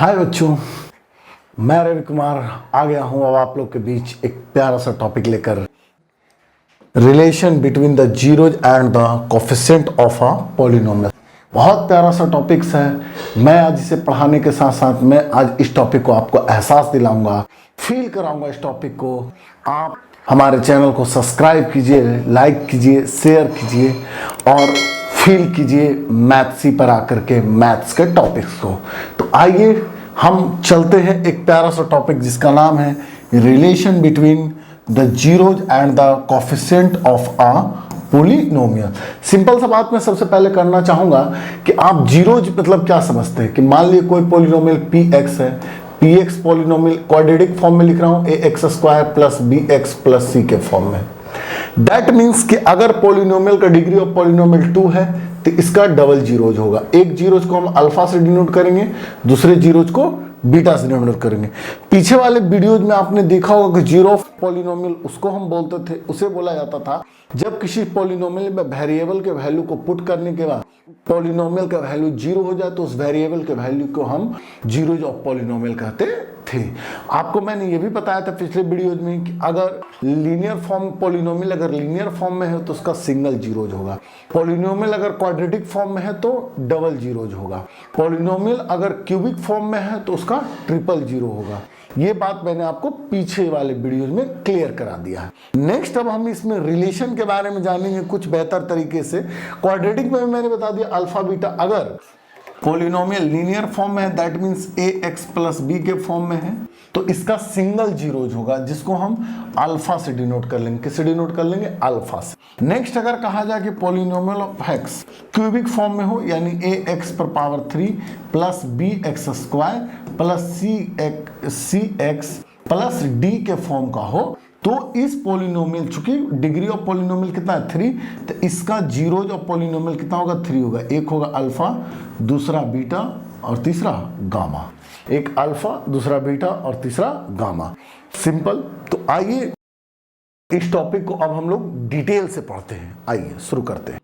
हाय बच्चों, मैं रवि कुमार आ गया हूं अब आप लोग के बीच एक प्यारा सा टॉपिक लेकर। Relation between the zeros and the coefficient of a polynomial. बहुत प्यारा सा टॉपिक्स है। मैं आज इसे पढ़ाने के साथ साथ मैं आज इस टॉपिक को आपको एहसास दिलाऊंगा, फील कराऊंगा इस टॉपिक को। आप हमारे चैनल को सब्सक्राइब कीजिए, लाइक कीजिए, शेयर कीजिए और फील कीजिए मैथ्स पर आकर के मैथ्स के टॉपिक्स को। तो आइए हम चलते हैं एक प्यारा सा टॉपिक जिसका नाम है relation between the zeros and the coefficient of a polynomial. Simple सा बात मैं सबसे पहले करना चाहूंगा कि आप जीरोज मतलब क्या समझते हैं। कि मान लीजिए कोई पॉलिनोमियल पी एक्स है, P X polynomial quadratic form में लिख रहा हूं, A x square plus B x plus सी के फॉर्म में। दैट मीन्स कि अगर पॉलिनोमियल का डिग्री ऑफ पॉलिनोमियल 2 है तो इसका डबल जीरोज होगा। एक जीरोज को हम अल्फा से डिनोट करेंगे, दूसरे जीरोज को बीटा से डिनोट करेंगे। पीछे वाले वीडियोज में आपने देखा होगा कि जीरो ऑफ पॉलिनोमियल उसको हम बोलते थे, उसे बोला जाता था जब किसी पॉलिनोमियल में वेरिएबल के वैल्यू को पुट करने के बाद पॉलिनोमियल का वैल्यू जीरो हो जाए तो उस वेरिएबल के वैल्यू को हम जीरोज ऑफ पॉलिनोमियल कहते थे। आपको मैंने ये भी बताया था पिछले वीडियोज में कि अगर लीनियर फॉर्म पॉलिनोमियल अगर लीनियर फॉर्म में है तो उसका सिंगल जीरोज होगा। पॉलिनोमियल अगर क्वाड्रेटिक फॉर्म में है तो डबल जीरोज होगा। पॉलिनोमियल अगर क्यूबिक फॉर्म में है तो उसका ट्रिपल जीरो होगा। ये बात मैंने आपको पीछे वाले वीडियोज में क्लियर करा दिया है। नेक्स्ट अब हम इसमें रिलेशन के बारे में जानेंगे कुछ बेहतर तरीके से। क्वाड्रेटिक में मैंने बता दिया अल्फा बीटा। अगर पॉलिनोमियल लीनियर फॉर्म में है that means A X plus B के फॉर्म में है तो इसका सिंगल जीरोज होगा जिसको हम अल्फा से डिनोट कर लेंगे। किससे डिनोट कर लेंगे? अल्फा से। नेक्स्ट अगर कहा जाए कि polynomial of X cubic form में हो यानी ए एक्स पर power 3 plus B x square plus सी एक्स प्लस डी के फॉर्म का हो तो इस पॉलिनोमियल, चूंकि डिग्री ऑफ पॉलिनोमियल कितना है 3, तो इसका जीरोज ऑफ पॉलिनोमियल कितना होगा? 3 होगा। एक होगा अल्फा, दूसरा बीटा और तीसरा गामा। एक अल्फा, दूसरा बीटा और तीसरा गामा। सिंपल। तो आइए इस टॉपिक को अब हम लोग डिटेल से पढ़ते हैं। आइए शुरू करते हैं।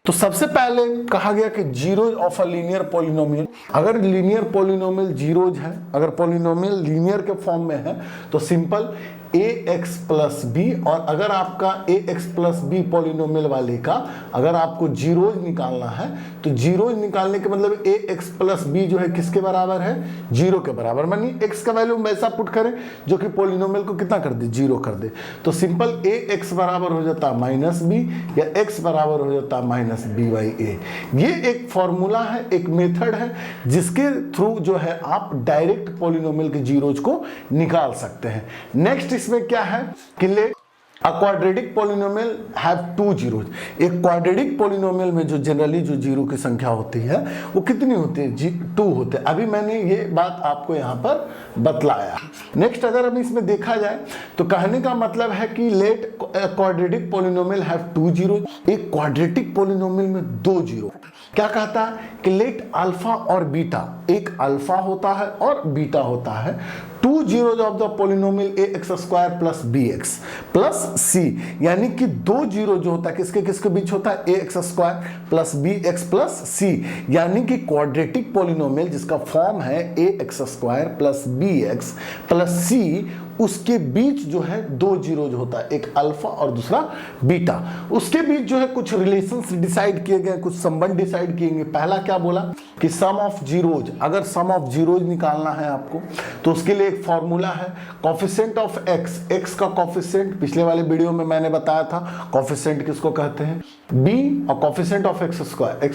तो सबसे पहले कहा गया कि zeros of a linear polynomial. अगर लीनियर पॉलिनोमियल जीरोज है, अगर पॉलिनोमियल लीनियर के फॉर्म में है तो सिंपल ए एक्स प्लस बी, और अगर आपका ए एक्स प्लस बी पॉलिनोमियल वाले का अगर आपको जीरोज निकालना है तो जीरोज निकालने के मतलब ए एक्स प्लस बी जो है किसके बराबर है? जीरो के बराबर। मानिए एक्स का वैल्यू वैसा पुट करें जो कि पॉलिनोमियल को कितना कर दे? जीरो कर दे। तो सिंपल ए एक्स बराबर हो जाता है माइनस बी या एक्स बराबर हो जाता है माइनस बी बाई ए। ये एक फॉर्मूला है, एक मेथड है जिसके थ्रू जो है आप डायरेक्ट पॉलिनोमियल के जीरोज को निकाल सकते हैं। नेक्स्ट इसमें क्या है कि let a quadratic polynomial have 2 zeros. एक क्वाड्रेटिक पॉलिनोमियल में जो जनरली जो जीरो की संख्या होती है वो कितनी होती है? 2 होते हैं। अभी मैंने ये बात आपको यहाँ पर बतलाया। नेक्स्ट अगर हम इसमें देखा जाए तो कहने का मतलब है कि let quadratic polynomial have 2 zeros. एक क्वाड्रेटिक पॉलिनोमियल में 2 जीरो। क्या कहता है कि लेट अल्फा और बीटा, एक अल्फा होता है और बीटा होता है, 2 zeros of the polynomial a x square plus B x plus c, यानी कि 2 जीरो जो होता है किसके किसके बीच होता है? A x square plus B x plus c, यानी कि क्वाड्रेटिक पॉलिनोमियल जिसका फॉर्म है a x square plus B x plus c, उसके बीच जो है 2 जीरोज होता है, एक अल्फा और दूसरा बीटा। उसके बीच जो है कुछ रिलेशंस डिसाइड किए गए, कुछ संबंध डिसाइड किए गए। पहला क्या बोला कि सम ऑफ जीरोज। अगर सम ऑफ जीरोज निकालना है आपको तो उसके लिए एक फॉर्मूला है कोफिशिएंट ऑफ एक्स। एक्स का कोफिशिएंट पिछले वाले वीडियो में मैंने बताया था। कोफिशिएंट किसको कहते हैं? बी, और कोफिशिएंट ऑफ एक्स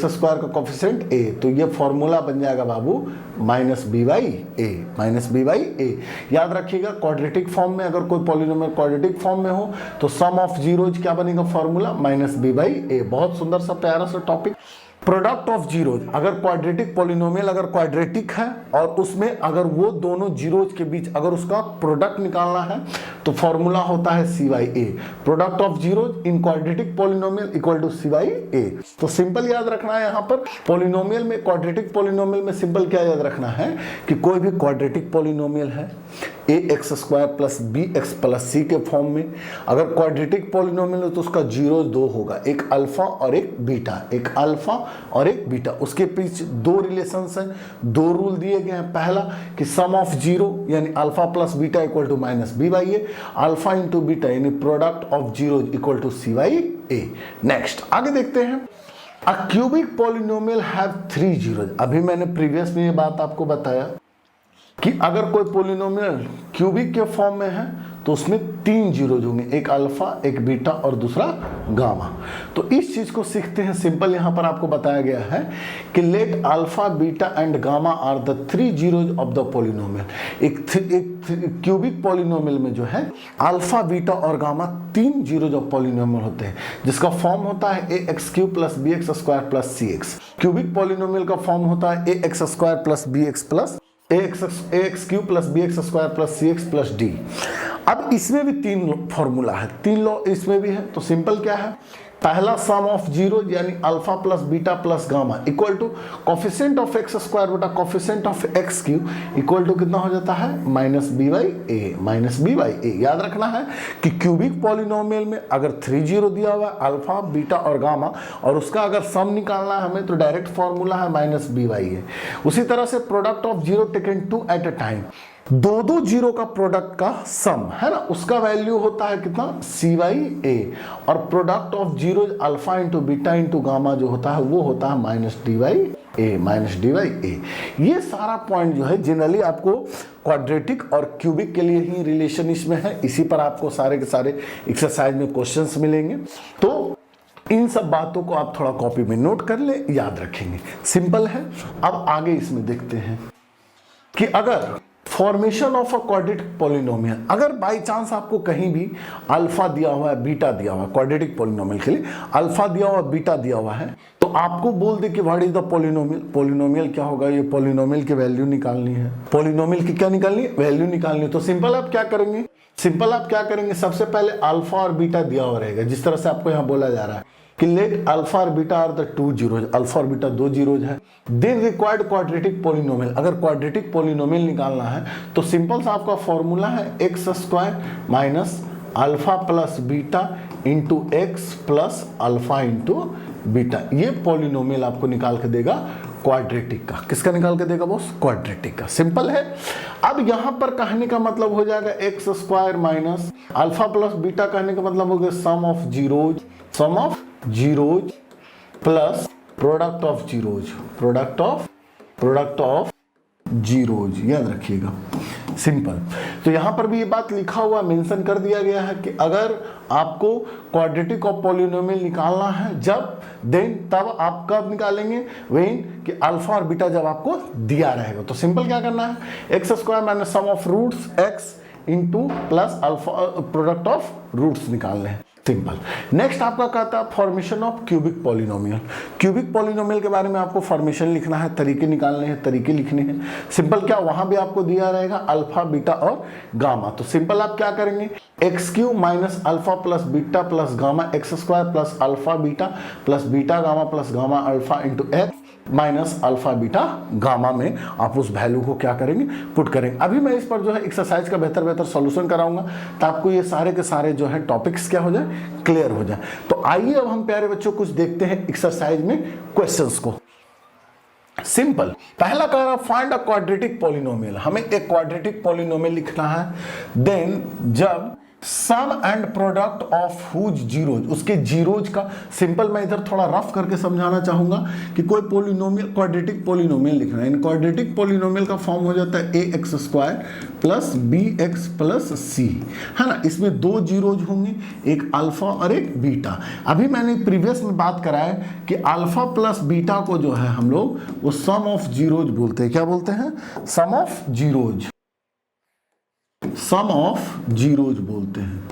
स्क्वायर का कोफिशिएंट ए। तो ये फॉर्मूला बन जाएगा बाबू minus B by a, minus B by a. याद रखिएगा क्वाड्रेटिक फॉर्म में अगर कोई पॉलिनोमियल क्वाड्रेटिक फॉर्म में हो तो सम ऑफ जीरोज क्या बनेगा? फॉर्मूला माइनस बी बाई ए। बहुत सुंदर सा प्यारा सा टॉपिक। Product of zeros. अगर क्वाड्रेटिक पॉलिनोमियल अगर क्वाड्रेटिक है और उसमें अगर वो दोनों जीरोज के बीच अगर उसका प्रोडक्ट निकालना है तो फॉर्मूला होता है c by a. Product of zeros in quadratic polynomial equal to c by a. तो सिंपल याद रखना है यहाँ पर पॉलिनोमियल में, क्वाड्रेटिक पॉलिनोमियल में सिंपल क्या याद रखना है कि कोई भी क्वाड्रेटिक पॉलिनोमियल है, a x square plus B x plus सी के फॉर्म में। अगर क्वाड्रेटिक पॉलिनोमियल है तो उसका जीरो दो होगा, एक अल्फा और एक बीटा, एक अल्फा और एक बीटा। उसके पीछे दो रिलेशंस हैं, दो रूल दिए गए हैं। पहला कि सम ऑफ जीरो यानी alpha plus beta equal to minus B by a, alpha into beta यानी product of zero equal to c by a. Next आगे देखते हैं, a cubic polynomial have three zeros. अभी मैंने प्रीवियस में ये बात आपको बताया कि अगर कोई पॉलिनोमियल क्यूबिक के फॉर्म में है तो उसमें तीन जीरोज होंगे, एक अल्फा, एक बीटा और दूसरा गामा। तो इस चीज को सीखते हैं। सिंपल यहां पर आपको बताया गया है कि let alpha, beta and gamma are the three zeros of the polynomial. एक क्यूबिक पॉलिनोमियल में जो है अल्फा, बीटा और गामा तीन जीरोज ऑफ पॉलिनोमियल होते हैं, जिसका फॉर्म होता है a x cube plus B x square plus C x. Cubic polynomial का फॉर्म होता है a x square plus B x plus x cube plus B x square plus C x plus D. अब इसमें भी तीन formula है, तीन law इसमें भी है। तो सिंपल क्या है, पहला सम ऑफ जीरो यानी alpha plus beta plus gamma equal to coefficient of x square बटा coefficient of x cube equal to कितना हो जाता है minus B by a, minus B by a. याद रखना है कि क्यूबिक पॉलिनोमियल में अगर थ्री जीरो दिया हुआ है अल्फा, बीटा और गामा, और उसका अगर सम निकालना है हमें तो डायरेक्ट फॉर्मूला है माइनस बी बाई ए। उसी तरह से product of zero taken two at a time, दो दो जीरो का प्रोडक्ट का सम है ना, उसका वैल्यू होता है कितना सी बाई ए, और product of zero alpha into beta into gamma जो होता है वो होता है minus d by a, minus d by a. ये सारा पॉइंट जो है जनरली आपको क्वाड्रेटिक और क्यूबिक के लिए ही रिलेशन इसमें है। इसी पर आपको सारे के सारे एक्सरसाइज में क्वेश्चंस मिलेंगे। तो इन सब बातों को आप थोड़ा कॉपी में नोट कर ले, याद रखेंगे। सिंपल है। अब आगे इसमें देखते हैं कि अगर formation of a quadratic polynomial, अगर बाय चांस आपको कहीं भी अल्फा दिया हुआ है, बीटा दिया हुआ है, क्वाड्रेटिक पॉलिनोमियल के लिए अल्फा दिया हुआ, बीटा दिया हुआ है, तो आपको बोल दे कि what is the polynomial. Polynomial क्या होगा, ये पॉलिनोमियल की वैल्यू निकालनी है। पॉलिनोमियल की क्या निकालनी है, वैल्यू निकालनी है। तो सिंपल आप क्या करेंगे, सबसे पहले अल्फा और बीटा दिया हुआ रहेगा, जिस तरह से आपको यहाँ बोला जा रहा है कि लेट अल्फा और beta are the two zeros, alpha और बीटा दो जीरोज है। देन रिक्वायर्ड क्वाड्रेटिक पॉलिनोमियल, अगर क्वाड्रेटिक पॉलिनोमियल निकालना है तो सिंपल सा आपका फॉर्मूला है X square minus alpha plus beta into X plus alpha into beta. ये पॉलिनोमियल आपको निकाल के देगा क्वाड्रेटिक का। किसका निकाल के देगा बॉस, क्वाड्रेटिक का। सिंपल है। अब यहां पर कहने का मतलब हो जाएगा x square minus alpha plus beta, कहने का मतलब हो गया sum of zeros, sum of zeros plus product of zeros, product of zeros. याद रखिएगा, सिंपल। तो यहां पर भी ये बात लिखा हुआ मेंशन कर दिया गया है कि अगर आपको क्वाड्रेटिक ऑफ पॉलिनोमियल निकालना है जब, देन तब आप कब निकालेंगे, व्हेन कि अल्फा और बीटा जब आपको दिया रहेगा। तो सिंपल क्या करना है, X square minus sum of roots X into plus alpha, product of roots निकालने हैं। सिंपल। नेक्स्ट आपका कहता है formation of cubic polynomial. Cubic polynomial के बारे में आपको फॉर्मेशन लिखना है, तरीके निकालने हैं, तरीके लिखने हैं। सिंपल क्या, वहां भी आपको दिया रहेगा अल्फा, बीटा और गामा। तो सिंपल आप क्या करेंगे, x cube minus alpha plus beta plus gamma x square plus alpha beta plus beta gamma plus gamma alpha into x minus alpha beta gamma में आप उस वैल्यू को क्या करेंगे, पुट करेंगे। अभी मैं इस पर जो है एक्सरसाइज का बेहतर सॉल्यूशन कराऊंगा तो आपको ये सारे के सारे जो है टॉपिक्स क्या हो जाए, क्लियर हो जाए। तो आइए अब हम प्यारे बच्चों कुछ देखते हैं एक्सरसाइज में क्वेश्चंस को। सिंपल, पहला कह रहा फाइंड अ क्वाड्रेटिक पॉलिनोमियल। हमें एक क्वाड्रेटिक पॉलिनोमियल लिखना है। देन जब sum and product of whose zeros, उसके जीरोज का, सिंपल मैं इधर थोड़ा रफ करके समझाना चाहूंगा कि कोई पॉलिनोमियल, क्वाड्रेटिक पॉलिनोमियल लिखना है। क्वाड्रेटिक पॉलिनोमियल का फॉर्म हो जाता है a x square plus B x plus c, है ना। इसमें दो जीरोज होंगे, एक अल्फा और एक बीटा। अभी मैंने प्रीवियस में बात कराया कि अल्फा प्लस बीटा को जो है हम लोग वो सम ऑफ जीरोज बोलते हैं। क्या बोलते हैं, sum of zeros, sum of zeros बोलते हैं,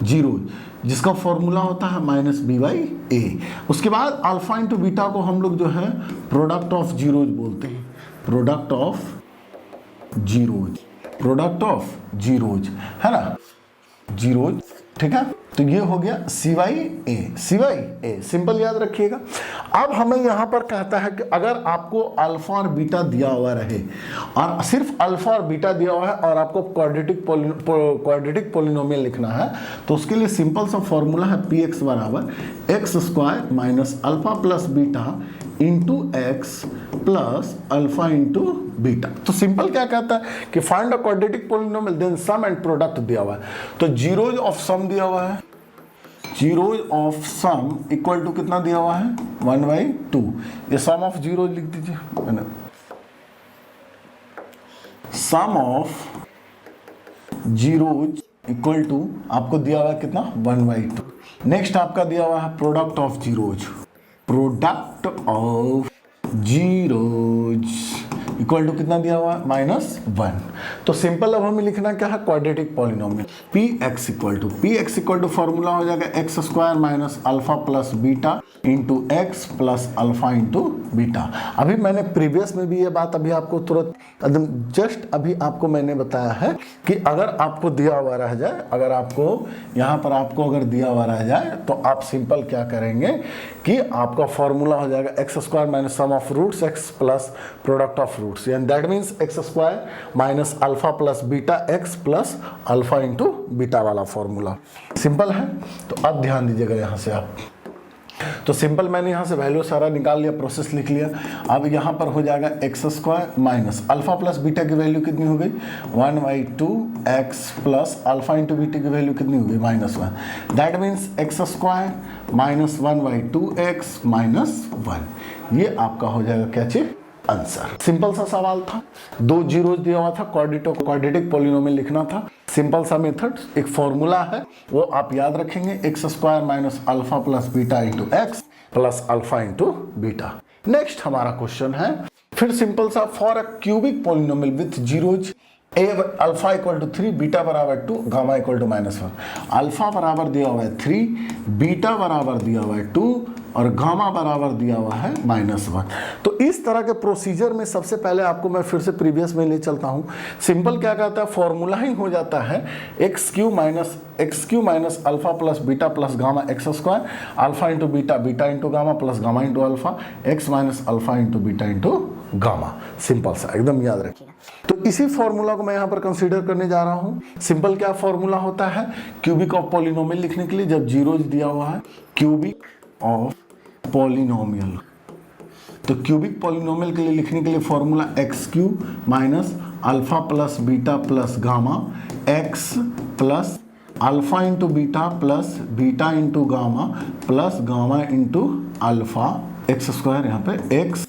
जीरोज जिसका फॉर्मूला होता है माइनस बी बाई ए। उसके बाद अल्फा इंटू बीटा को हम लोग जो है प्रोडक्ट ऑफ जीरोज बोलते हैं, product of zeros, product of zeros, है ना, जीरोज। ठीक है, तो ये हो गया सिवाई ए, सिंपल याद रखिएगा। अब हमें यहां पर कहता है कि अगर आपको अल्फा और बीटा दिया हुआ रहे और सिर्फ अल्फा और बीटा दिया हुआ है और आपको क्वाड्रेटिक पोलिनोमियल लिखना है, तो उसके लिए सिंपल सा फॉर्मूला है पी एक्स बराबर X square minus alpha plus beta into X plus alpha into beta. तो सिंपल क्या कहता है कि find a quadratic polynomial then sum and product दिया हुआ है, तो जीरोज ऑफ सम दिया हुआ है, zeros of sum equal to कितना दिया हुआ है 1/2। ये सम ऑफ जीरोज लिख दीजिए, सम ऑफ जीरोज इक्वल टू आपको दिया हुआ है कितना 1/2। नेक्स्ट आपका दिया हुआ है product of zeros, product of zeros equal to कितना दिया हुआ है -1। तो सिंपल अब हमें लिखना क्या है quadratic polynomial P X equal to formula हो जाएगा x square minus alpha plus beta into X plus alpha into beta. अभी मैंने प्रीवियस में भी ये बात अभी आपको तुरंत एकदम जस्ट अभी आपको मैंने बताया है कि अगर आपको दिया हुआ रह जाए, अगर आपको यहाँ पर आपको अगर दिया हुआ रह जाए तो आप सिंपल क्या करेंगे कि आपका फॉर्मूला हो जाएगा x square minus sum of roots X plus product of roots, and that means X square minus alpha plus beta X plus alpha into beta वाला फॉर्मूला। सिंपल है। तो अब ध्यान दीजिएगा यहाँ से आप, तो सिंपल मैंने यहाँ से वैल्यू सारा निकाल लिया, प्रोसेस लिख लिया। अब यहाँ पर हो जाएगा x square minus alpha plus beta की वैल्यू कितनी हो गई 1/2 x plus alpha into beta की वैल्यू कितनी हो गई -1। That means X square minus 1/2 x minus 1। ये आपका हो जाएगा क्या चीज आंसर। सिंपल सा सवाल था, 2 जीरोज दिया हुआ था, क्वाड्रेटिक पॉलिनोमियल लिखना था। सिंपल सा मेथड, एक फॉर्मूला है वो आप याद रखेंगे X square minus alpha plus beta into X plus alpha into beta. Next हमारा क्वेश्चन है फिर सिंपल सा for a cubic polynomial with zeros A alpha equal to 3 beta बराबर 2 गामा इक्वल टू -1। अल्फा बराबर दिया हुआ है 3, बीटा बराबर दिया हुआ है 2 और गामा बराबर दिया हुआ है -1। तो इस तरह के प्रोसीजर में सबसे पहले आपको मैं फिर से प्रीवियस में ले चलता हूं। सिंपल क्या कहता है, फॉर्मूला ही हो जाता है x cube minus alpha plus beta plus gamma x square alpha into beta beta into gamma plus gamma into alpha x minus alpha into beta into gamma. Simple सा एकदम याद रखिएगा। तो इसी फॉर्मूला को मैं यहाँ पर कंसीडर करने जा रहा हूँ। सिंपल क्या फॉर्मूला होता है क्यूबिक ऑफ पॉलिनोमियल लिखने के लिए, जब जीरोज दिया हुआ है क्यूबिक ऑफ पॉलिनोमियल, तो क्यूबिक पॉलिनोमियल के लिए लिखने के लिए formula x cube minus alpha plus beta plus gamma x plus alpha into beta plus beta into gamma plus gamma into alpha x square, यहाँ पे एक्स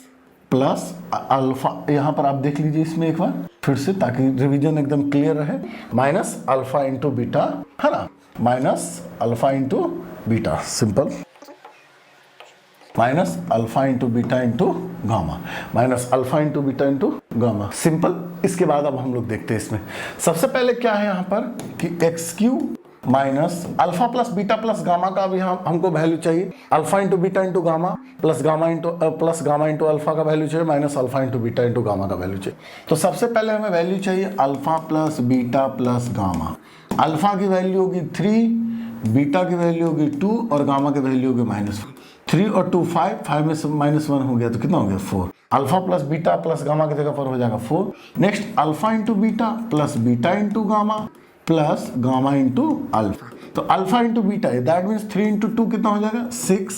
प्लस अल्फा, यहाँ पर आप देख लीजिए इसमें एक बार फिर से ताकि रिवीजन एकदम क्लियर रहे, माइनस अल्फा इंटू बीटा है ना, minus alpha into beta, simple minus alpha into beta into gamma, minus alpha into beta into gamma, simple. इसके बाद अब हम लोग देखते हैं इसमें सबसे पहले क्या है यहाँ पर कि x cube minus alpha plus beta plus gamma का भी हमको वैल्यू चाहिए, alpha into beta into gamma plus gamma into alpha का वैल्यू चाहिए minus alpha into beta into gamma का वैल्यू चाहिए। तो सबसे पहले हमें वैल्यू चाहिए alpha plus beta plus gamma. Alpha की वैल्यू होगी 3, बीटा की वैल्यू होगी 2 और गामा की वैल्यू होगी -1। 3 और 2 5 में से -1 हो गया तो कितना हो गया 4। Alpha plus beta plus gamma की जगह पर हो जाएगा 4। Next alpha into beta plus beta into gamma plus gamma into alpha, तो अल्फा इंटू बीटा है दैट मीन्स 3 इंटू 2 कितना हो जाएगा 6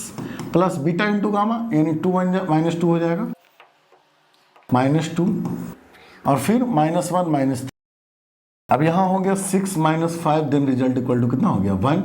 प्लस बीटा इंटू गामा यानी 2 -2 हो जाएगा -2 और फिर -1 -3। अब यहाँ हो गया 6 - 5 देन रिजल्ट इक्वल टू कितना हो गया 1।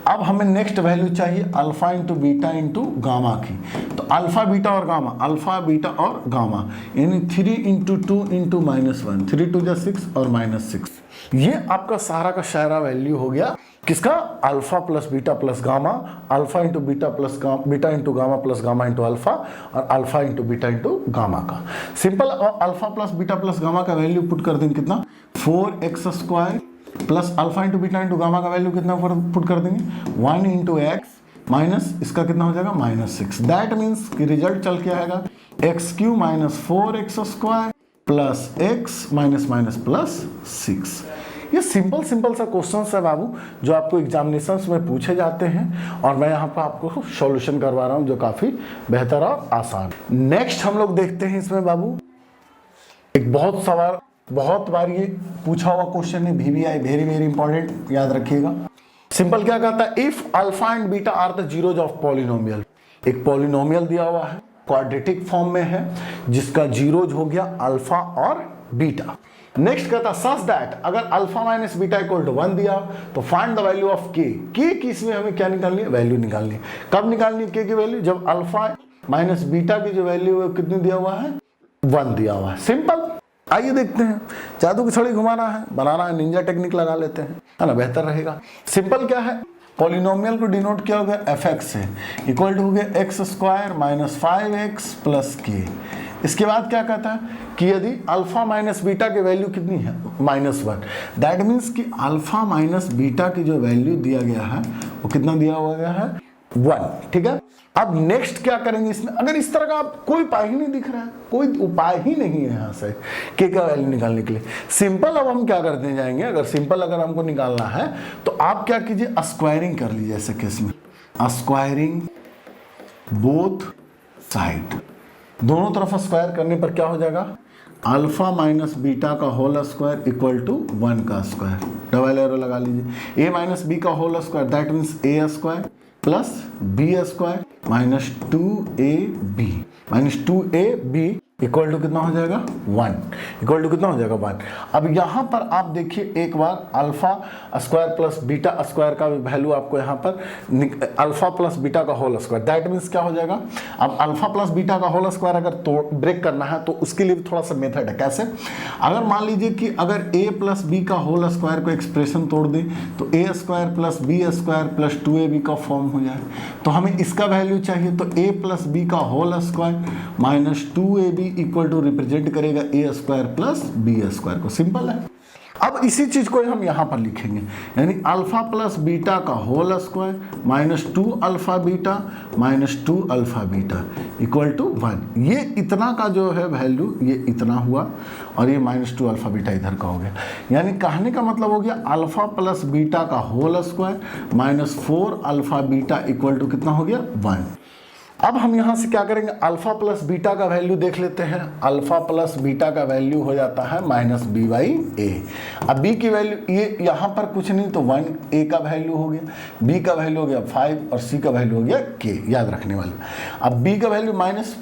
अब हमें नेक्स्ट वैल्यू चाहिए alpha into beta into gamma की, तो अल्फा बीटा और गामा, अल्फा बीटा और गामा यानी 3 इंटू 2 इंटू -1, 3 2 6 और -6। ये आपका सारा का सारा वैल्यू हो गया किसका, alpha plus beta plus gamma, alpha into beta plus beta into gamma plus gamma into alpha और alpha into beta into gamma का। सिंपल, और alpha plus beta plus gamma का वैल्यू पुट कर देंगे कितना 4x square plus alpha into beta into gamma का value कितना put कर देंगे 1 इंटू एक्स माइनस इसका कितना हो जाएगा -6। दैट मीन्स कि रिजल्ट चल के आएगा x cube minus 4x square plus x minus plus 6। ये सिंपल सिंपल सा क्वेश्चन है बाबू, जो आपको एग्जामिनेशंस में पूछे जाते हैं और मैं यहाँ पर आपको सॉल्यूशन करवा रहा हूँ, जो काफी बेहतर और आसान। नेक्स्ट हम लोग देखते हैं इसमें बाबू एक बहुत बार ये पूछा हुआ क्वेश्चन है, VBI वेरी वेरी इंपॉर्टेंट, याद रखिएगा। सिंपल क्या कहता है, if alpha and beta are the zeros of polynomial. एक पॉलिनोमियल दिया हुआ है, क्वाड्रेटिक फॉर्म में है, जिसका जीरोज हो गया अल्फा और बीटा। नेक्स्ट कहता सच दैट अगर alpha minus beta equal to 1 दिया तो फाइंड द वैल्यू ऑफ के की इसमें हमें क्या निकालनी है, वैल्यू निकालनी है। कब निकालनी है के की वैल्यू, जब अल्फा माइनस बीटा की जो वैल्यू है कितनी दिया हुआ है, 1 दिया हुआ है। सिंपल। आइए देखते हैं, जादू की छड़ी घुमाना है, बनाना है, निंजा टेक्निक लगा लेते हैं, है ना, बेहतर रहेगा। सिंपल क्या है, पॉलिनोमियल को डिनोट किया हो गया fx से, इक्वल टू हो गया x square minus 5x plus के। इसके बाद क्या कहता है कि यदि अल्फा माइनस बीटा की वैल्यू कितनी है, -1, दैट मीन्स कि अल्फा माइनस बीटा की जो वैल्यू दिया गया है वो कितना दिया हुआ गया है, 1। ठीक है, अब नेक्स्ट क्या करेंगे इसमें, अगर इस तरह का आप कोई उपाय ही नहीं दिख रहा है, कोई उपाय ही नहीं है यहाँ से के का वैल्यू निकालने के लिए, सिंपल अब हम क्या करते जाएंगे, अगर सिंपल अगर हमको निकालना है तो आप क्या कीजिए, स्क्वायरिंग कर लीजिए। ऐसे केस में स्क्वायरिंग बोथ साइड, दोनों तरफ स्क्वायर करने पर क्या हो जाएगा, अल्फा माइनस बीटा का होल स्क्वायर इक्वल टू 1 का स्क्वायर, डबल एरो लगा लीजिए, ए माइनस बी का whole square that means A square plus B square minus 2ab equal to कितना हो जाएगा, 1, इक्वल टू कितना हो जाएगा, 1। अब यहाँ पर आप देखिए एक बार, alpha square plus beta square का वैल्यू आपको यहाँ पर अल्फा प्लस बीटा का होल स्क्वायर, दैट मीन्स क्या हो जाएगा, अब अल्फा प्लस बीटा का होल स्क्वायर अगर ब्रेक करना है तो उसके लिए थोड़ा सा मेथड है। कैसे, अगर मान लीजिए कि अगर a प्लस बी का होल स्क्वायर को एक्सप्रेशन तोड़ दें तो a square plus B square plus 2ab का फॉर्म हो जाए, तो हमें इसका वैल्यू चाहिए, तो a प्लस बी का whole square minus 2ab equal to represent करेगा A square plus B square को। सिंपल है। अब इसी चीज को हम यहां पर लिखेंगे, यानी अल्फा प्लस बीटा का whole square minus 2 alpha beta minus 2 alpha beta equal to 1। ये इतना का जो है वैल्यू ये इतना हुआ और ये माइनस 2 अल्फा बीटा इधर का हो गया, यानी कहने का मतलब हो गया अल्फा प्लस बीटा का whole square minus 4 alpha beta equal to कितना हो गया, 1। अब हम यहां से क्या करेंगे, अल्फा प्लस बीटा का वैल्यू देख लेते हैं। अल्फा प्लस बीटा का वैल्यू हो जाता है माइनस बी बाई ए। अब बी की वैल्यू ये यहां पर कुछ नहीं तो 1, ए का वैल्यू हो गया, बी का वैल्यू हो गया 5 और सी का वैल्यू हो गया के, याद रखने वाले। अब बी का वैल्यू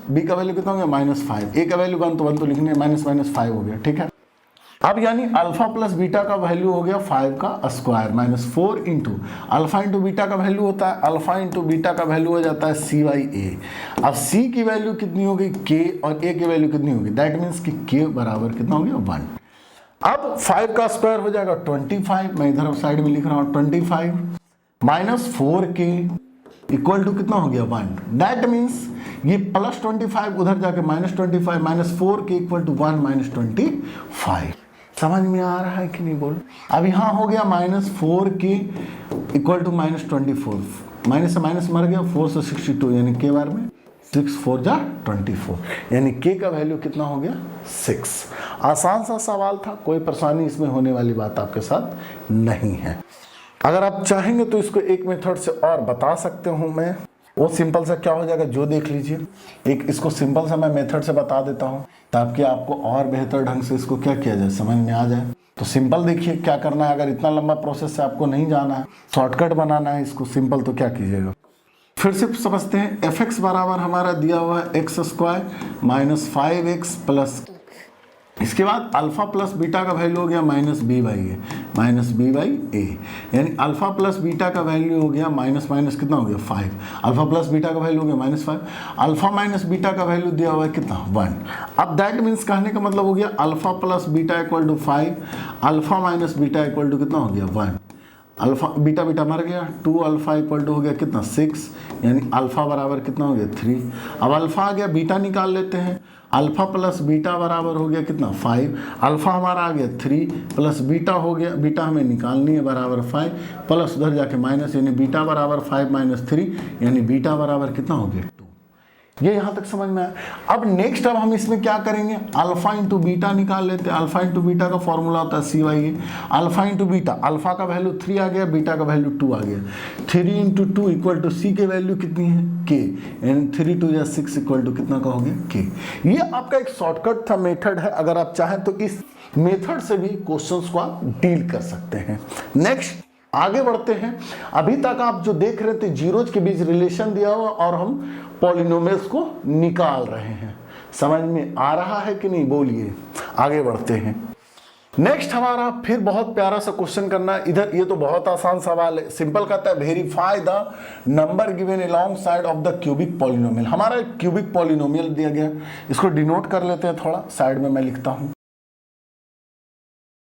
बी का वैल्यू कितना हो गया, -5, ए का वैल्यू 1 तो लिखने -5 हो गया। ठीक है, अब यानी अल्फा प्लस बीटा का वैल्यू हो गया 5 का square minus 4 into alpha into beta का वैल्यू होता है, अल्फा इंटू बीटा का वैल्यू हो जाता है सी बाई ए। अब सी की वैल्यू कितनी हो गई, के, और ए की वैल्यू कितनी होगी, दैट मीन्स कि के बराबर कितना हो गया, 1। अब 5 का स्क्वायर हो जाएगा 25, मैं इधर साइड में लिख रहा हूँ 25 माइनस 4k इक्वल टू कितना हो गया, 1। दैट मीन्स ये प्लस 25 उधर जाके -25 minus 4k equal to 1 minus 25। समझ में आ रहा है कि नहीं बोल। अब यहाँ हो गया -4k इक्वल टू -24, माइनस से माइनस मर गया, 4 से 62 यानी के बार में 6 4 जा 24, यानी के का वैल्यू कितना हो गया, 6। आसान सा सवाल था, कोई परेशानी इसमें होने वाली बात आपके साथ नहीं है। अगर आप चाहेंगे तो इसको एक मेथड से और बता सकते हूँ मैं, वो सिंपल सा क्या हो जाएगा जो देख लीजिए। एक इसको सिंपल सा मैं मेथड से बता देता हूँ ताकि आपको और बेहतर ढंग से इसको क्या किया जाए, समझ में आ जाए। तो सिंपल देखिए क्या करना है, अगर इतना लंबा प्रोसेस से आपको नहीं जाना है, शॉर्टकट बनाना है इसको सिंपल, तो क्या कीजिएगा, फिर से समझते हैं। एफ एक्स बराबर हमारा दिया हुआ है X square minus 5x plus, इसके बाद अल्फा प्लस बीटा का वैल्यू हो गया माइनस बी बाई ए, यानी अल्फा प्लस बीटा का वैल्यू हो गया माइनस माइनस कितना हो गया 5, अल्फा प्लस बीटा का वैल्यू हो गया -5, अल्फा माइनस बीटा का वैल्यू दिया हुआ है कितना 1। अब दैट मीन्स कहने का मतलब हो गया alpha plus beta equal to 5, alpha minus beta equal to कितना हो गया 1, अल्फा बीटा बीटा मर गया, 2 अल्फा इक्वल टू हो गया कितना 6, यानी अल्फा बराबर कितना हो गया 3। अब अल्फा आ गया, बीटा निकाल लेते हैं, अल्फा प्लस बीटा बराबर हो गया कितना 5, अल्फा हमारा आ गया 3 प्लस बीटा हो गया, बीटा हमें निकालनी है बराबर 5 प्लस उधर जाके माइनस, यानी बीटा बराबर 5 माइनस 3, यानी बीटा बराबर कितना हो गया 2। ये यहां तक समझ में आया। अब नेक्स्ट अब हम इसमें क्या करेंगे, अल्फा इंटू बीटा निकाल लेते हैं। अल्फा इंटू बीटा का फॉर्मूला होता है CYA। Alpha into beta, alpha का वैल्यू 3 आ गया, बीटा का वैल्यू 2 आ गया। 3 इंटू 2 इक्वल टू सी के वैल्यू कितनी है K, एंड 3 2 या 6 इक्वल टू कितना का हो गया K। ये आपका एक शॉर्टकट था मेथड है, अगर आप चाहें तो इस मेथड से भी क्वेश्चंस को आप डील कर सकते हैं। नेक्स्ट आगे बढ़ते हैं। अभी तक आप जो देख रहे थे जीरोज के बीच रिलेशन दिया हुआ और हम पॉलिनोमियल्स को निकाल रहे हैं, समझ में आ रहा है कि नहीं, बोलिए। आगे बढ़ते हैं। नेक्स्ट हमारा फिर बहुत प्यारा सा क्वेश्चन करना इधर। ये तो बहुत आसान सवाल है, सिंपल कहता है verify the number given along side of the cubic polynomial. हमारा एक क्यूबिक पॉलिनोमियल दिया गया, इसको डिनोट कर लेते हैं थोड़ा, साइड में मैं लिखता हूं।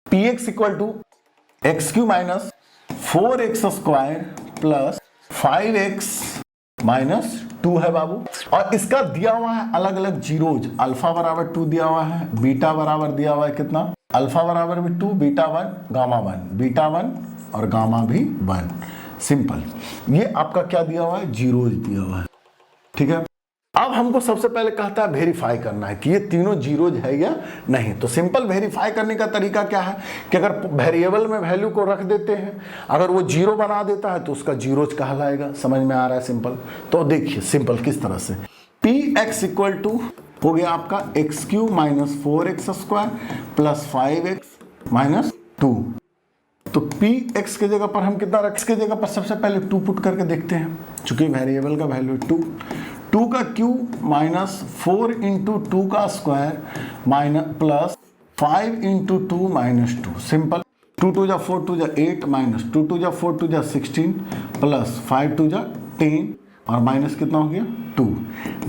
px equal to X cube minus 4x square plus 5x minus 2 है बाबू, और इसका दिया हुआ है अलग अलग जीरोज। अल्फा बराबर 2 दिया हुआ है, बीटा बराबर दिया हुआ है कितना, अल्फा बराबर भी 2, बीटा 1, गामा 1, बीटा 1 और गामा भी 1। सिंपल, ये आपका क्या दिया हुआ है, जीरोज दिया हुआ है, ठीक है। अब हमको सबसे पहले कहता है वेरीफाई करना है कि ये तीनों जीरोज है या नहीं। तो सिंपल वेरीफाई करने का तरीका क्या है कि अगर वेरिएबल में वैल्यू को रख देते हैं, अगर वो जीरो बना देता है तो उसका जीरोज कहलाएगा। समझ में आ रहा है सिंपल। तो देखिए सिंपल किस तरह से, px इक्वल टू हो गया आपका x cube minus 4x square plus 5x minus 2। तो px के जगह पर हम कितना रख, के जगह पर सबसे पहले 2 पुट करके देखते हैं, चूंकि वेरिएबल का वैल्यू 2 का क्यू माइनस 4 इंटू 2 का square minus plus 5 into 2 minus 2। Simple, 2 2 जा 4 2 जा 8 माइनस 2 2 जा 4 2 जा 16 प्लस 5 2 जा 10 और माइनस कितना हो गया 2।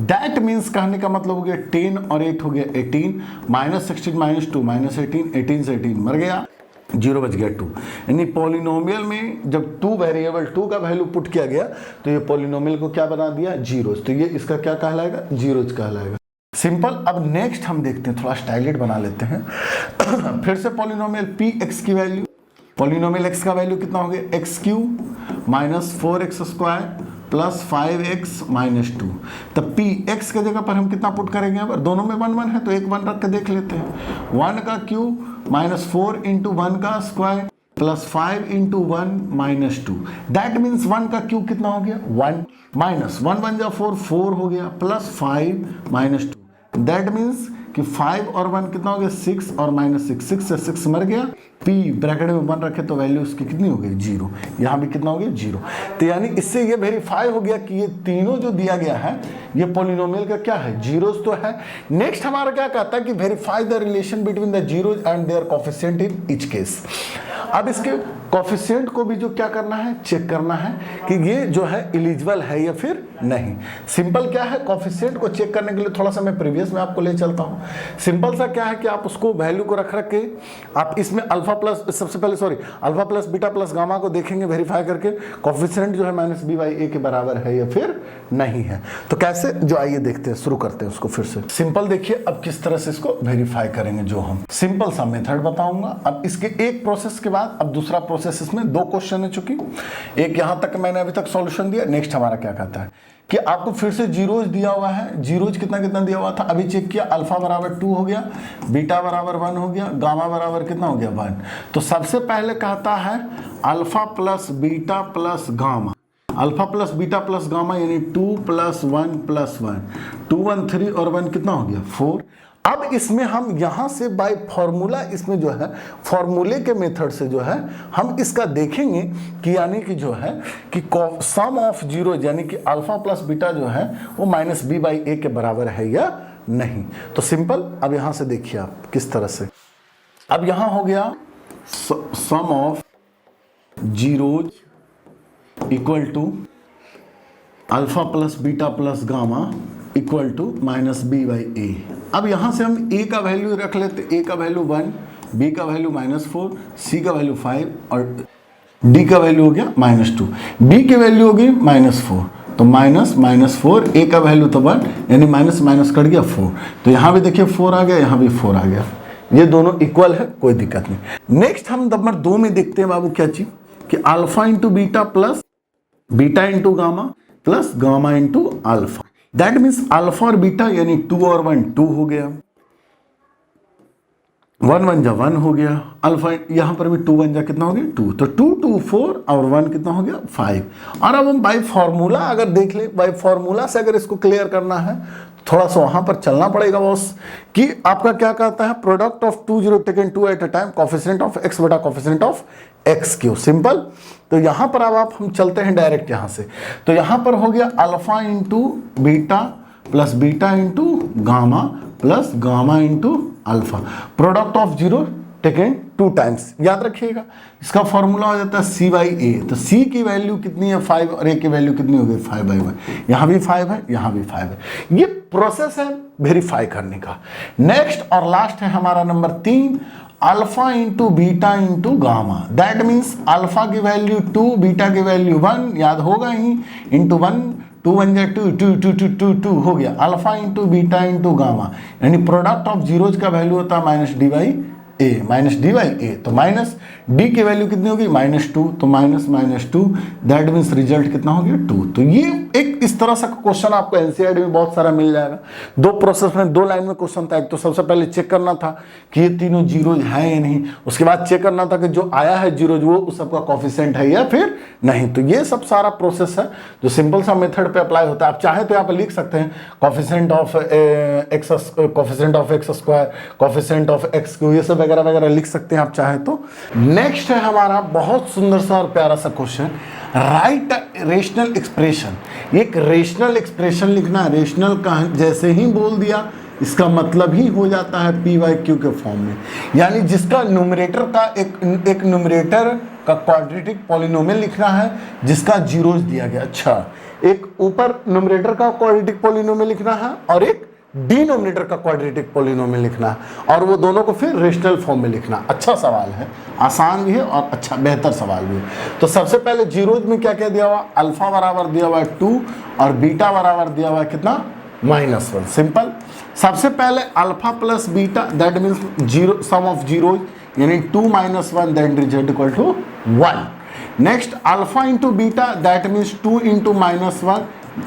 दैट मीन्स कहने का मतलब हो गया 10 और 8 हो गया 18, माइनस 16 माइनस 2 माइनस 18, 18 से 18 मर गया, 0 बच गया 2। यानी पॉलिनोमियल में जब 2 वेरिएबल 2 का वैल्यू पुट किया गया तो ये पॉलिनोमियल को क्या बना दिया, जीरोज। तो ये इसका क्या कहलाएगा, जीरोज कहलाएगा। सिंपल। अब नेक्स्ट हम देखते हैं, थोड़ा स्टाइलिश बना लेते हैं। फिर से पॉलिनोमियल px की वैल्यू, पॉलिनोमियल x का वैल्यू कितना हो गया, x cube minus 4x square plus 5x minus 2। तब px के जगह पर हम कितना पुट करेंगे, अब दोनों में 1 1 है तो एक 1 रख के देख लेते हैं। 1 का क्यू माइनस 4 इंटू 1 का square plus 5 into 1 minus 2। That means 1 का क्यू कितना हो गया 1, माइनस 1 1 जा 4 4 हो गया प्लस 5 माइनस 2। दैट मीन्स कि 5 और 1 कितना हो गया 6 और माइनस 6, 6 से 6 मर गया, p ब्रैकेट में 1 रखे तो वैल्यू उसकी कितनी हो गई 0। यहाँ भी कितना हो गया 0। तो यानी इससे ये वेरीफाई हो गया कि ये तीनों जो दिया गया है ये पॉलिनोमियल का क्या है, जीरोज तो है। नेक्स्ट हमारा क्या कहता है कि verify the relation between the zeros and their coefficient in each case. अब इसके कोफिशिएंट को भी जो क्या करना है, चेक करना है कि ये जो है एलिजिबल है या फिर नहीं। सिंपल क्या है, कोफिशिएंट को चेक करने के लिए थोड़ा सा मैं प्रीवियस में आपको ले चलता हूँ। सिंपल सा क्या है कि आप उसको वैल्यू को रख के आप इसमें अल्फा प्लस, सबसे पहले alpha plus beta plus gamma को देखेंगे वेरीफाई करके, कोफिशिएंट जो है माइनस बी बाई ए के बराबर है या फिर नहीं है। तो कैसे, जो आइए देखते हैं, शुरू करते हैं उसको फिर से। सिंपल देखिए अब किस तरह से इसको वेरीफाई करेंगे, जो हम सिंपल सा मेथड बताऊंगा। अब इसके एक प्रोसेस के बाद अब दूसरा प्रोसेस, इसमें 2 क्वेश्चन है चुकी, एक यहां तक मैंने अभी तक सॉल्यूशन दिया। नेक्स्ट हमारा क्या कहता है कि आपको फिर से जीरोज दिया हुआ है, जीरोज कितना कितना दिया हुआ था अभी चेक किया, अल्फा बराबर 2 हो गया, बीटा बराबर 1 हो गया, गामा बराबर कितना हो गया 1। तो सबसे पहले कहता है alpha plus beta plus gamma, alpha plus beta plus gamma यानी 2 + 1 + 1, 2 1 3 और 1 कितना हो गया 4। अब इसमें हम यहां से बाय फॉर्मूला, इसमें जो है फॉर्मूले के मेथड से जो है हम इसका देखेंगे कि यानी कि जो है कि सम ऑफ जीरो यानी कि अल्फा प्लस बीटा जो है वो माइनस बी बाई ए के बराबर है या नहीं। तो सिंपल, अब यहां से देखिए आप किस तरह से, अब यहां हो गया sum of zeros equal to alpha plus beta plus gamma equal to minus B by a. अब यहां से हम ए का वैल्यू रख लेते, ए का वैल्यू 1, बी का वैल्यू -4, सी का वैल्यू 5 और डी का वैल्यू हो गया -2, बी की वैल्यू हो गई -4, तो -4, ए का वैल्यू तो 1 यानी माइनस माइनस कट गया 4। तो यहां भी देखिए 4 आ गया, यहां भी 4 आ गया, ये दोनों इक्वल है, कोई दिक्कत नहीं। नेक्स्ट हम नंबर 2 में देखते हैं बाबू क्या चीज कि alpha into beta plus beta into gamma plus gamma into alpha. That means alpha और बीटा यानी 2 और 1 2 हो गया, 1 1 जा 1 हो गया, अल्फा यहां पर भी 2 1 जा कितना हो गया 2, तो 2 2 4 और 1 कितना हो गया 5। और अब हम बाई फॉर्मूला अगर देख ले, बाई फॉर्मूला से अगर इसको क्लियर करना है थोड़ा सा वहां पर चलना पड़ेगा बॉस, कि आपका क्या कहता है, product of 2 zero taken 2 eight a time, coefficient of x बटा coefficient of x Q, simple. तो यहां पर अब आप हम चलते हैं डायरेक्ट यहां से, तो यहां पर हो गया alpha into beta plus beta into gamma plus gamma into alpha, product of zero taken 2 times, याद रखिएगा इसका फॉर्मूला हो जाता है c बाई ए। तो c की वैल्यू कितनी है 5 और a की वैल्यू कितनी हो गई 5/1, यहां भी 5 है यहां भी 5 है। ये प्रोसेस है वेरीफाई करने का। नेक्स्ट और लास्ट है हमारा number 3, alpha into beta into gamma, that means alpha की वैल्यू 2 बीटा की वैल्यू 1, याद होगा ही, इंटू 1 2 1 जा 2 2 2 2 2 2 हो गया, alpha into beta into gamma, यानी प्रोडक्ट ऑफ जीरोज का वैल्यू होता है minus d by a, minus d by a, तो माइनस डी की वैल्यू कितनी होगी -2, तो माइनस -2, दैट मीन्स रिजल्ट कितना हो गया 2। तो ये एक इस तरह सा क्वेश्चन आपको एनसीईआरटी में बहुत सारा मिल जाएगा। 2 प्रोसेस में 2 लाइन में क्वेश्चन था, एक तो सबसे पहले चेक करना था कि ये तीनों जीरोज है या नहीं, उसके बाद चेक करना था कि जो आया है जीरोज वो उस सबका कोफिशिएंट है या फिर नहीं। तो ये सब सारा प्रोसेस है जो सिंपल सा मेथड पे अप्लाई होता है। आप चाहे तो यहाँ पे लिख सकते हैं coefficient of x, coefficient of x square, coefficient of x Q, ये सब वगैरह वगैरह लिख सकते हैं आप चाहे तो। नेक्स्ट है हमारा बहुत सुंदर सा और प्यारा सा क्वेश्चन, राइट रेशनल एक्सप्रेशन। एक रेशनल एक्सप्रेशन लिखना, रेशनल का जैसे ही बोल दिया इसका मतलब ही हो जाता है पी वाई क्यू के फॉर्म में, यानी जिसका न्यूमरेटर का एक न्यूमरेटर का क्वाड्रेटिक पॉलिनोमियल लिखना है जिसका जीरोज दिया गया। अच्छा, एक ऊपर न्यूमरेटर का क्वाड्रेटिक पॉलिनोमियल लिखना है और एक डिनोमिनेटर का क्वाड्रेटिक पॉलिनोमियल लिखना है, और वो दोनों को फिर रेशनल फॉर्म में लिखना। अच्छा सवाल है, आसान भी है और अच्छा बेहतर सवाल भी है। तो सबसे पहले जीरोज में क्या क्या दिया हुआ, अल्फा बराबर दिया हुआ है 2 और बीटा बराबर दिया हुआ है कितना -1, सिंपल। सबसे पहले alpha plus beta that means zero sum of zeros, यानी 2 - 1 that result equal to 1। Next alpha into beta that means 2 into -1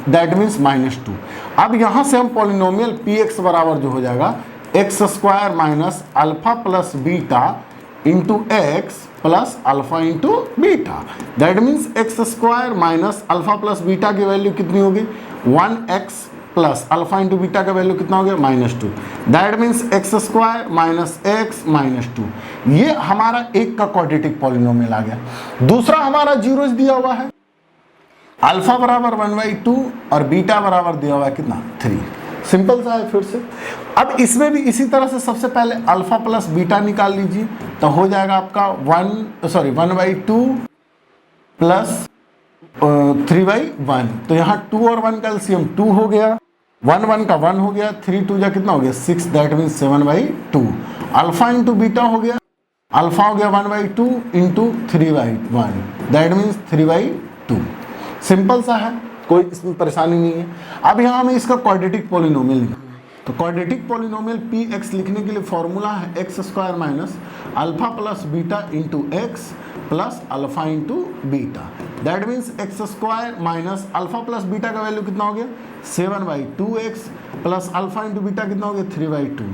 that means -2। अब यहां से हम पॉलिनोमियल पी एक्स बराबर जो हो जाएगा x square minus alpha plus beta into X plus alpha into beta, that means X square minus alpha plus beta की value कितनी होगी 1x plus alpha into beta का वैल्यू कितना हो गया -2, that means X square minus x -2। ये हमारा एक का क्वाड्रेटिक पॉलिनोमियल आ गया। दूसरा हमारा जीरोज दिया हुआ है, अल्फा बराबर 1/2 और बीटा बराबर दिया हुआ है कितना 3, सिंपल सा है। फिर से अब इसमें भी इसी तरह से सबसे पहले अल्फा प्लस बीटा निकाल लीजिए, तो हो जाएगा आपका 1/2 प्लस 3/1, तो यहाँ 2 और 1 का एलसीएम 2 हो गया, 1 1 का 1 हो गया, 3 2 जा कितना हो गया 6, that means 7/2। Alpha into beta हो गया, अल्फा हो गया 1/2 इंटू 3/1 दैट मीन्स 3/2, सिंपल सा है, कोई इसमें परेशानी नहीं है। अब यहाँ हमें इसका क्वाड्रेटिक पॉलिनोमियल लिखना है, तो क्वाड्रेटिक पॉलिनोमियल पी एक्स लिखने के लिए फॉर्मूला है X square minus alpha plus beta into X plus alpha into beta, that means X square minus alpha plus beta का वैल्यू कितना हो गया 7/2x plus alpha into beta कितना हो गया 3/2,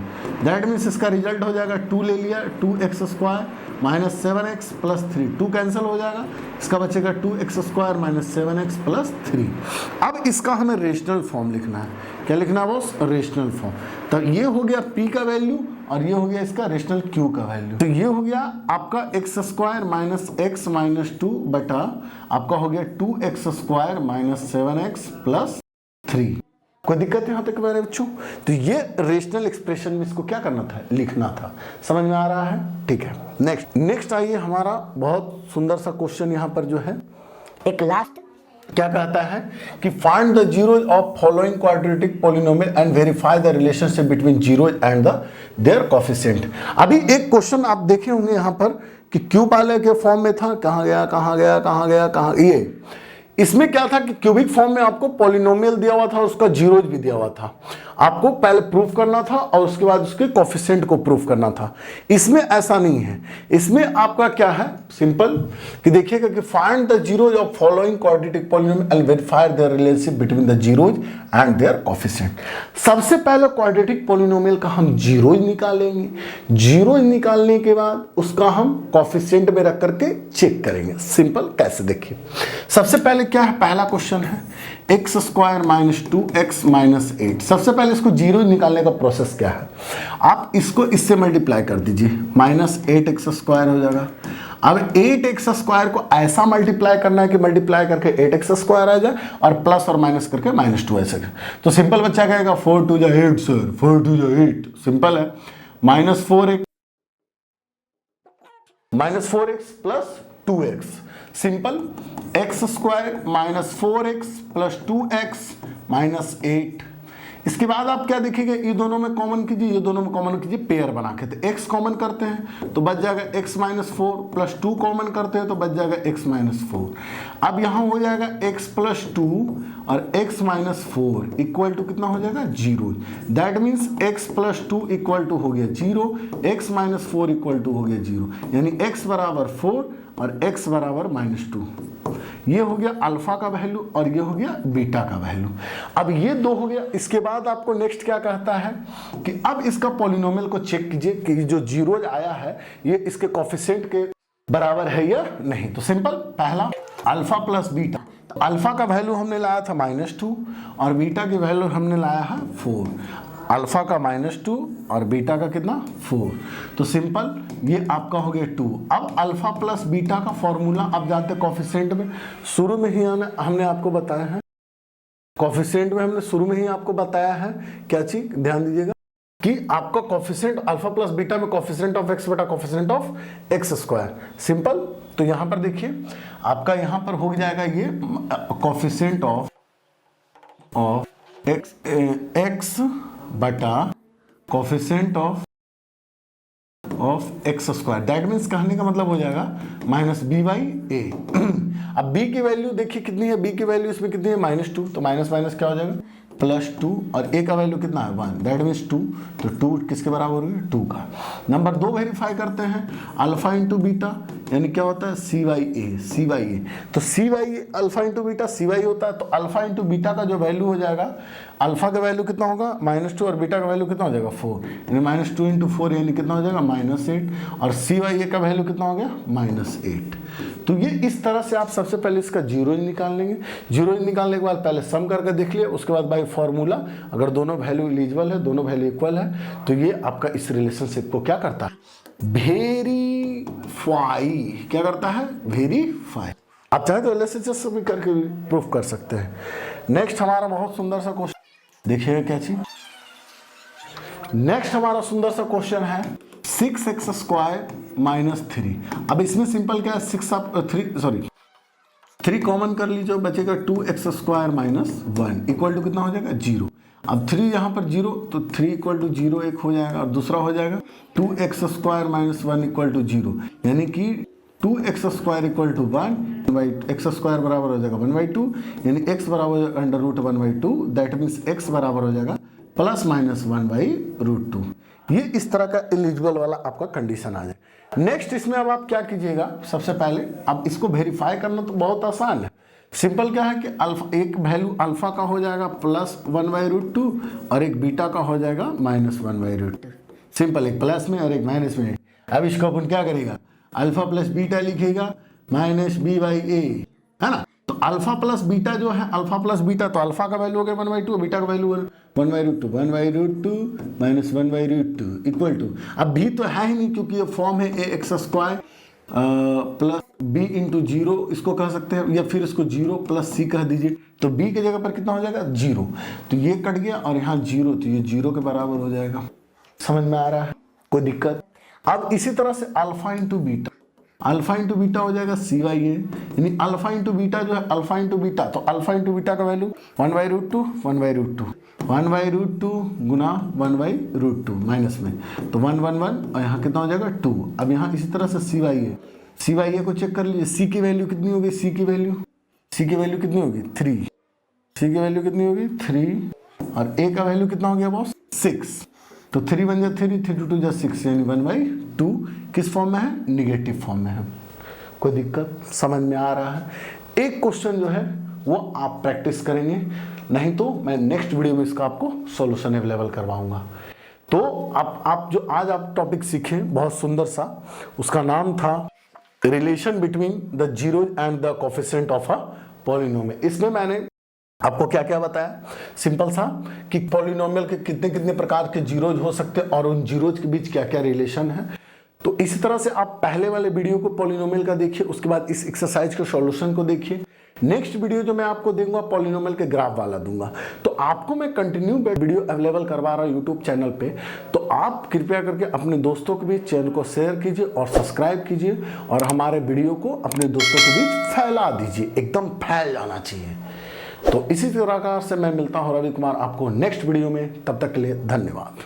दैट मीन्स इसका रिजल्ट हो जाएगा 2 ले लिया, 2x square minus 7x plus 3, 2 cancel हो जाएगा, इसका बचेगा 2x square minus 7x plus 3। अब इसका हमें रेशनल फॉर्म लिखना है, क्या लिखना है बॉस, रेशनल फॉर्म। तो ये हो गया p का वैल्यू और ये हो गया इसका रेशनल q का वैल्यू, तो ये हो गया आपका x square minus x minus 2 बटा आपका हो गया 2x square minus 7x plus 3। कोई दिक्कत यहाँ तक मेरे बच्चों? तो ये रेशनल एक्सप्रेशन में इसको क्या करना था, लिखना था। समझ में आ रहा है? ठीक है। नेक्स्ट आइए, हमारा बहुत सुंदर सा क्वेश्चन यहाँ पर जो है एक लास्ट क्या कहता है कि find the zeros of following quadratic polynomial and verify the relationship between zeros and their coefficient. अभी एक क्वेश्चन आप देखे होंगे यहाँ पर कि क्यू पाले के फॉर्म में था, कहाँ गया कहाँ गया कहाँ गया कहाँ, ये इसमें क्या था कि क्यूबिक फॉर्म में आपको पॉलिनोमियल दिया हुआ था, उसका जीरोज भी दिया हुआ था। आपको पहले प्रूफ करना था और उसके बाद उसके कोफिशिएंट को प्रूफ करना था। इसमें ऐसा नहीं है, इसमें आपका क्या है, सिंपल कि देखिएगा कि find the zeros of following quadratic polynomial and verify their relationship between the zeros and their coefficient. सबसे पहले क्वाड्रेटिक पॉलिनोमियल का हम जीरोज निकालेंगे, जीरोज निकालने के बाद उसका हम कोफिशिएंट में रख करके चेक करेंगे। सिंपल कैसे, देखिए सबसे पहले क्या है, पहला क्वेश्चन है X square minus 2x minus 8। सबसे पहले इसको जीरो निकालने का प्रोसेस क्या है, आप इसको इससे मल्टीप्लाई कर दीजिए, माइनस 8x स्क्वायर हो जाएगा। अब 8x स्क्वायर को ऐसा मल्टीप्लाई करना है कि मल्टीप्लाई करके 8x स्क्वायर आ जाए और प्लस और माइनस करके माइनस 2 ऐसे। तो सिंपल बच्चा कहेगा 4 2 जा 8 सर, 4 2 जा 8, सिंपल है, minus 4x plus 2x, simple, x square minus 4x plus 2x minus 8। इसके बाद आप क्या देखिएगा, ये दोनों में कॉमन कीजिए, ये दोनों में कॉमन कीजिए, पेयर बना के, तो x कॉमन करते हैं तो बच जाएगा x माइनस 4 प्लस 2 कॉमन करते हैं तो बच जाएगा x माइनस 4। अब यहाँ हो जाएगा x प्लस 2 और x माइनस 4 इक्वल टू कितना हो जाएगा, 0। That means x plus 2 equal to हो गया 0, x माइनस 4 इक्वल टू हो गया 0, यानी x बराबर 4 और x बराबर माइनस 2। ये हो गया अल्फा का वैल्यू और ये हो गया बीटा का वैल्यू। अब ये दो हो गया। इसके बाद आपको नेक्स्ट क्या कहता है कि अब इसका पॉलिनोमियल को चेक कीजिए कि जो जीरोज आया है ये इसके कोफिशिएंट के बराबर है या नहीं। तो सिंपल, पहला अल्फा प्लस बीटा, तो अल्फा का वैल्यू हमने लाया था -2 और बीटा की वैल्यू हमने लाया है 4। अल्फा का -2 और बीटा का कितना, 4। तो सिंपल ये आपका हो गया 2। अब अल्फा प्लस बीटा का फॉर्मूला अब जाते हैं कोफिशिएंट में। शुरू में ही हमने आपको बताया है, कोफिशिएंट में हमने शुरू में ही आपको बताया है क्या चीज, ध्यान दीजिएगा कि आपका कोफिशिएंट अल्फा प्लस बीटा में कोफिशिएंट ऑफ x बटा coefficient of x square. Simple, तो यहां पर देखिए आपका यहां पर हो जाएगा ये कोफिशिएंट ऑफ x बटा coefficient of x square. That means कहने का मतलब हो जाएगा माइनस बी बाई ए। अब b की वैल्यू देखिए कितनी है, b की वैल्यू इसमें कितनी है, -2, तो माइनस माइनस क्या हो जाएगा +2 और a का वैल्यू कितना है 1, दैट मीन्स 2। तो 2 किसके बराबर हो गया, 2 का। नंबर 2 वेरीफाई करते हैं, अल्फा इंटू बीटा यानी क्या होता है सी बाई ए। तो c by a alpha into beta c by होता है, तो अल्फा इंटू बीटा का जो वैल्यू हो जाएगा, अल्फा का वैल्यू कितना होगा -2 और बीटा का वैल्यू कितना हो जाएगा 4, यानी -2 इंटू 4 यानी कितना हो जाएगा -8 और सी बाई ए का वैल्यू कितना हो गया -8। तो ये इस तरह से आप सबसे पहले इसका जीरो निकाल लेंगे। जीरो निकालने के बाद पहले सम करके देख लिया, उसके बाद बाय फॉर्मूला अगर दोनों वैल्यू एलिजिबल है, दोनों वैल्यू इक्वल है, तो ये आपका इस रिलेशनशिप को क्या करता है, वेरीफाई। क्या करता है, वेरीफाई। आप चाहे तो एलएसएचएस भी करके प्रूफ कर सकते हैं। नेक्स्ट हमारा बहुत सुंदर सा क्वेश्चन देखिएगा क्या चीज। नेक्स्ट हमारा सुंदर सा क्वेश्चन है 6x स्क्वायर माइनस 3। अब इसमें सिंपल क्या है, 3 कॉमन कर लीजिए, बचेगा 2x square minus 1 equal to कितना हो जाएगा 0। अब 3 यहाँ पर 0, तो 3 इक्वल टू 0 एक हो जाएगा और दूसरा हो जाएगा 2x square minus 1 equal to 0, यानी कि 2x square equal to 1 x square बराबर हो जाएगा 1/2, यानी x बराबर √1/2। दैट मीन्स x बराबर हो जाएगा प्लस माइनस 1/√2। ये इस तरह का एलिजिबल वाला आपका कंडीशन आ जाए। नेक्स्ट इसमें अब आप क्या कीजिएगा, सबसे पहले अब इसको वेरीफाई करना तो बहुत आसान है। सिंपल क्या है कि अल्फा, एक वैल्यू अल्फा का हो जाएगा प्लस 1/√2 और एक बीटा का हो जाएगा माइनस 1/√2। सिंपल, एक प्लस में और एक माइनस में। अब इसको अपन क्या करेगा, अल्फा प्लस बीटा लिखेगा माइनस b बाई ए, है ना। तो अल्फा प्लस बीटा जो है, अल्फा प्लस बीटा, तो अल्फा का वैल्यू हो गया 1/2, बीटा का वैल्यू 1/√2 माइनस 1/√2 इक्वल टू, अब भी तो है ही नहीं क्योंकि ये फॉर्म है ax square plus b into 0, इसको कह सकते हैं, या फिर इसको 0 प्लस c कह दीजिए। तो b की जगह पर कितना हो जाएगा 0, तो ये कट गया और यहाँ 0, तो ये 0 के बराबर हो जाएगा। समझ में आ रहा है, कोई दिक्कत। अब इसी तरह से alpha into beta, alpha into beta हो जाएगा सी बाई ए, यानी अल्फा इंटू बीटा जो है अल्फा इंटू बीटा, तो अल्फा इंटू बीटा का वैल्यू 1/√2 गुना 1/√2 माइनस में, तो 1 1 1 और यहाँ कितना हो जाएगा 2। अब यहाँ इसी तरह से सी बाई ए को चेक कर लीजिए, सी की वैल्यू कितनी होगी, सी की वैल्यू कितनी होगी 3, सी की वैल्यू कितनी होगी 3 और a का वैल्यू कितना हो गया बॉस 6। तो 3 1 जा 3, 3 2 जा 6 यानी 1/2 किस फॉर्म में है, निगेटिव फॉर्म में है। कोई दिक्कत समझ में आ रहा है। एक क्वेश्चन जो है वो आप प्रैक्टिस करेंगे, नहीं तो मैं नेक्स्ट वीडियो में इसका आपको सॉल्यूशन अवेलेबल करवाऊंगा। तो आप जो आज आप टॉपिक सीखे बहुत सुंदर सा, उसका नाम था relation between the zero and the coefficient of a polynomial. इसमें मैंने आपको क्या क्या बताया, सिंपल सा कि पॉलिनोमियल के कितने कितने प्रकार के जीरोज हो सकते हैं और उन जीरोज के बीच क्या क्या रिलेशन है। तो इसी तरह से आप पहले वाले वीडियो को पॉलिनोमियल का देखिए, उसके बाद इस एक्सरसाइज के सॉल्यूशन को देखिए। नेक्स्ट वीडियो जो मैं आपको दूंगा पॉलिनोमियल के ग्राफ वाला दूंगा। तो आपको मैं कंटिन्यू वीडियो अवेलेबल करवा रहा हूं यूट्यूब चैनल पे, तो आप कृपया करके अपने दोस्तों के बीच चैनल को शेयर कीजिए और सब्सक्राइब कीजिए और हमारे वीडियो को अपने दोस्तों के बीच फैला दीजिए, एकदम फैल जाना चाहिए। तो इसी तरह से मैं मिलता हूं रवि कुमार आपको नेक्स्ट वीडियो में, तब तक के लिए धन्यवाद।